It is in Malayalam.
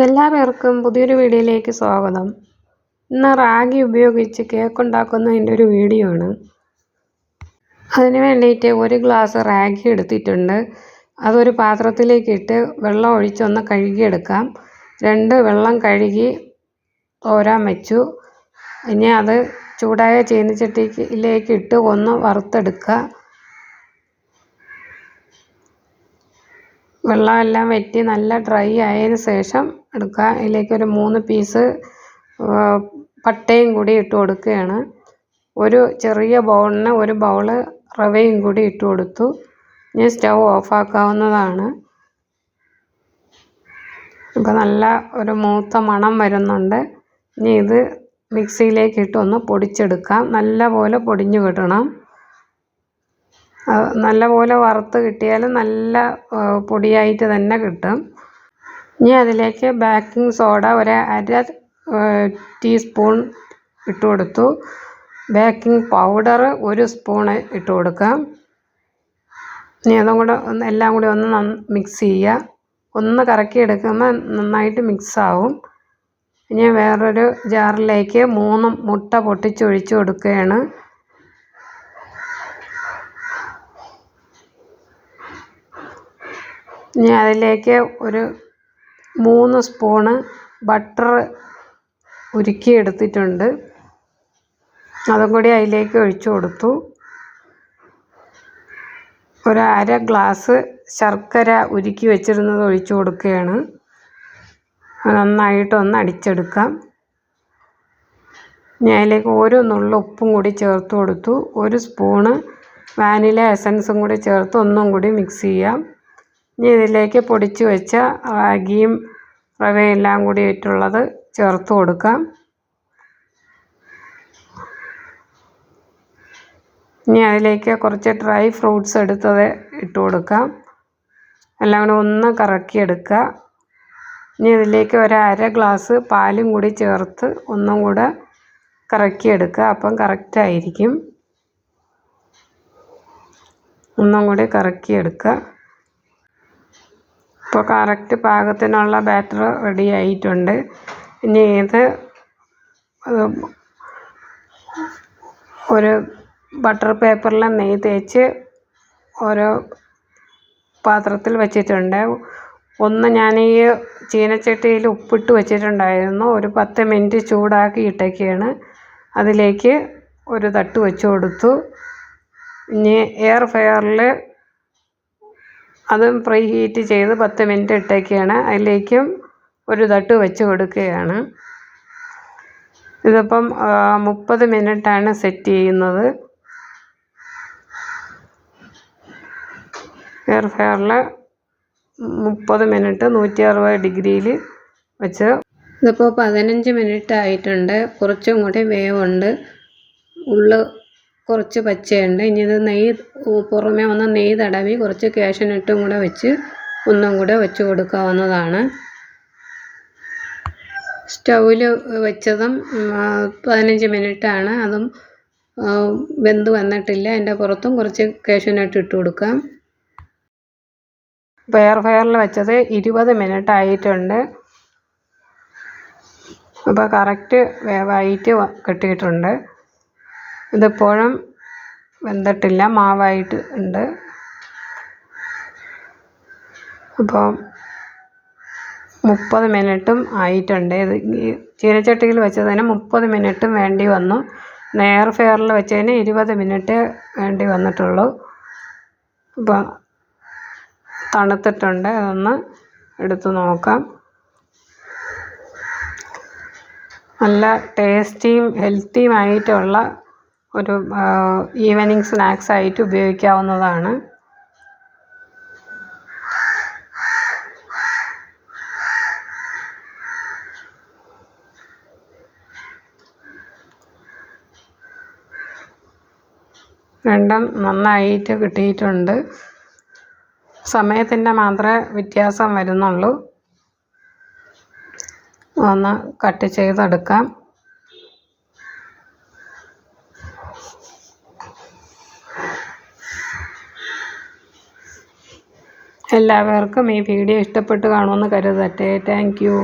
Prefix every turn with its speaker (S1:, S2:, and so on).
S1: എല്ലാവർക്കും പുതിയൊരു വീഡിയോയിലേക്ക് സ്വാഗതം. ഇന്ന് റാഗി ഉപയോഗിച്ച് കേക്ക് ഉണ്ടാക്കുന്നതിൻ്റെ ഒരു വീഡിയോ ആണ്. അതിന് വേണ്ടിയിട്ട് ഒരു ഗ്ലാസ് റാഗി എടുത്തിട്ടുണ്ട്. അതൊരു പാത്രത്തിലേക്ക് ഇട്ട് വെള്ളം ഒഴിച്ചൊന്ന് കഴുകിയെടുക്കാം. 2 വെള്ളം കഴുകി തോരാൻ വെച്ചു. ഇനി അത് ചൂടായ ചീനച്ചട്ടിയിലേക്ക് ഇട്ട് ഒന്ന് വറുത്തെടുക്കുക. വെള്ളമെല്ലാം വറ്റി നല്ല ഡ്രൈ ആയതിനു ശേഷം എടുക്കുക. അതിലേക്ക് ഒരു 3 പീസ് പട്ടയും കൂടി ഇട്ട് കൊടുക്കുകയാണ്. ഒരു ചെറിയ ബൗളിന് ഒരു ബൗള് റവയും കൂടി ഇട്ട് കൊടുത്തു. ഇനി സ്റ്റൗ ഓഫാക്കാവുന്നതാണ്. ഇപ്പോൾ നല്ല ഒരു മൂത്ത മണം വരുന്നുണ്ട്. ഇനി ഇത് മിക്സിയിലേക്ക് ഇട്ടൊന്ന് പൊടിച്ചെടുക്കാം. നല്ല പോലെ പൊടിഞ്ഞു കിട്ടണം. നല്ലപോലെ വറുത്ത് കിട്ടിയാൽ നല്ല പൊടിയായിട്ട് തന്നെ കിട്ടും. ഇനി അതിലേക്ക് ബേക്കിംഗ് സോഡ ഒരു 1/2 ടീസ്പൂൺ ഇട്ട് കൊടുത്തു. ബേക്കിംഗ് പൗഡർ 1 സ്പൂൺ ഇട്ട് കൊടുക്കാം. ഇനി അതും കൂടെ എല്ലാം കൂടി ഒന്ന് മിക്സ് ചെയ്യുക. ഒന്ന് കറക്കി എടുക്കുമ്പോൾ നന്നായിട്ട് മിക്സ് ആവും. ഇനി വേറൊരു ജാറിലേക്ക് 3 മുട്ട പൊട്ടിച്ചൊഴിച്ച് കൊടുക്കുകയാണ്. ഇനി അതിലേക്ക് ഒരു 3 സ്പൂണ് ബട്ടർ ഉരുക്കി എടുത്തിട്ടുണ്ട്. അതും കൂടി അതിലേക്ക് ഒഴിച്ചു കൊടുത്തു. ഒരു 1/2 ഗ്ലാസ് ശർക്കര ഉരുക്കി വെച്ചിരുന്നത് ഒഴിച്ചു കൊടുക്കുകയാണ്. നന്നായിട്ടൊന്ന് അടിച്ചെടുക്കാം. ഇനി അതിലേക്ക് ഒരു നുള്ളു ഉപ്പും കൂടി ചേർത്ത് കൊടുത്തു. 1 സ്പൂണ് വാനില എസൻസും കൂടി ചേർത്ത് ഒന്നും കൂടി മിക്സ് ചെയ്യാം. ഇനി ഇതിലേക്ക് പൊടിച്ച് വെച്ച റാഗിയും റവയെല്ലാം കൂടി ഇട്ടുള്ളത് ചേർത്ത് കൊടുക്കാം. ഇനി അതിലേക്ക് കുറച്ച് ഡ്രൈ ഫ്രൂട്ട്സ് എടുത്തത് ഇട്ട് കൊടുക്കാം. എല്ലാം കൂടി ഒന്ന് കറക്കിയെടുക്കുക. ഇനി ഇതിലേക്ക് ഒരു 1/2 ഗ്ലാസ് പാലും കൂടി ചേർത്ത് ഒന്നും കൂടെ കറക്കിയെടുക്കുക. അപ്പം കറക്റ്റായിരിക്കും. ഒന്നും കൂടി കറക്കിയെടുക്കുക. ഇപ്പോൾ കറക്റ്റ് പാകത്തിനുള്ള ബാറ്റർ റെഡി ആയിട്ടുണ്ട്. ഇനി ഇത് ഒരു ബട്ടർ പേപ്പറിൽ നെയ്യ് തേച്ച് ഓരോ പാത്രത്തിൽ വെച്ചിട്ടുണ്ട്. ഒന്ന് ഞാൻ ഈ ചീനച്ചട്ടിയിൽ ഉപ്പിട്ട് വെച്ചിട്ടുണ്ടായിരുന്നു. ഒരു 10 മിനിറ്റ് ചൂടാക്കി ഇട്ടൊക്കെയാണ്. അതിലേക്ക് ഒരു തട്ട് വെച്ച് കൊടുത്തു. ഇനി എയർ ഫ്രയറിൽ അതും പ്രീ ഹീറ്റ് ചെയ്ത് 10 മിനിറ്റ് ഇട്ടൊക്കെയാണ്. അതിലേക്കും ഒരു തട്ട് വെച്ച് കൊടുക്കുകയാണ്. ഇതിപ്പം 30 മിനിറ്റാണ് സെറ്റ് ചെയ്യുന്നത്. എയർ ഫ്രയറിൽ 30 മിനിറ്റ് 160 ഡിഗ്രിയിൽ വെച്ച്. ഇതിപ്പോൾ 15 മിനിറ്റ് ആയിട്ടുണ്ട്. കുറച്ചും കൂടി വേവുണ്ട്. ഉള്ളു കുറച്ച് പച്ചയുണ്ട്. ഇനി ഇത് പുറമേ ഒന്ന് നെയ്യ് തടവി കുറച്ച് കാഷ്യൂനട്ടും കൂടെ വെച്ച് ഒന്നും കൂടെ വെച്ച് കൊടുക്കാവുന്നതാണ്. സ്റ്റൗവിൽ വെച്ചതും 15 മിനിറ്റാണ്. അതും വെന്ത് വന്നിട്ടില്ല. അതിൻ്റെ പുറത്തും കുറച്ച് കാഷ്യൂനട്ട് ഇട്ട് കൊടുക്കാം. ഇപ്പോൾ എയർ ഫ്രയറിൽ വെച്ചത് 20 മിനിറ്റ് ആയിട്ടുണ്ട്. അപ്പോൾ കറക്റ്റ് വേവായിട്ട് കിട്ടിയിട്ടുണ്ട്. ഇതിപ്പോഴും വെന്തിട്ടില്ല, മാവായിട്ട് ഉണ്ട്. അപ്പോൾ 30 മിനിറ്റും ആയിട്ടുണ്ട്. ഇത് ചീനച്ചട്ടിയിൽ വെച്ചതിന് 30 മിനിറ്റും വേണ്ടി വന്നു. എയർ ഫ്രയറിൽ വെച്ചതിന് 20 മിനിറ്റ് വേണ്ടി വന്നിട്ടുള്ളൂ. അപ്പോൾ തണുത്തിട്ടുണ്ട്. അതൊന്ന് എടുത്ത് നോക്കാം. നല്ല ടേസ്റ്റിയും ഹെൽത്തിയുമായിട്ടുള്ള ഒരു ഈവനിങ് സ്നാക്സ് ആയിട്ട് ഉപയോഗിക്കാവുന്നതാണ്. രണ്ടും നന്നായിട്ട് കിട്ടിയിട്ടുണ്ട്. സമയത്തിൻ്റെ മാത്രമേ വ്യത്യാസം വരുന്നുള്ളൂ. ഒന്ന് കട്ട് ചെയ്തെടുക്കാം. എല്ലാവർക്കും ഈ വീഡിയോ ഇഷ്ടപ്പെട്ട് കാണുമെന്ന് കരുതട്ടെ. Thank you.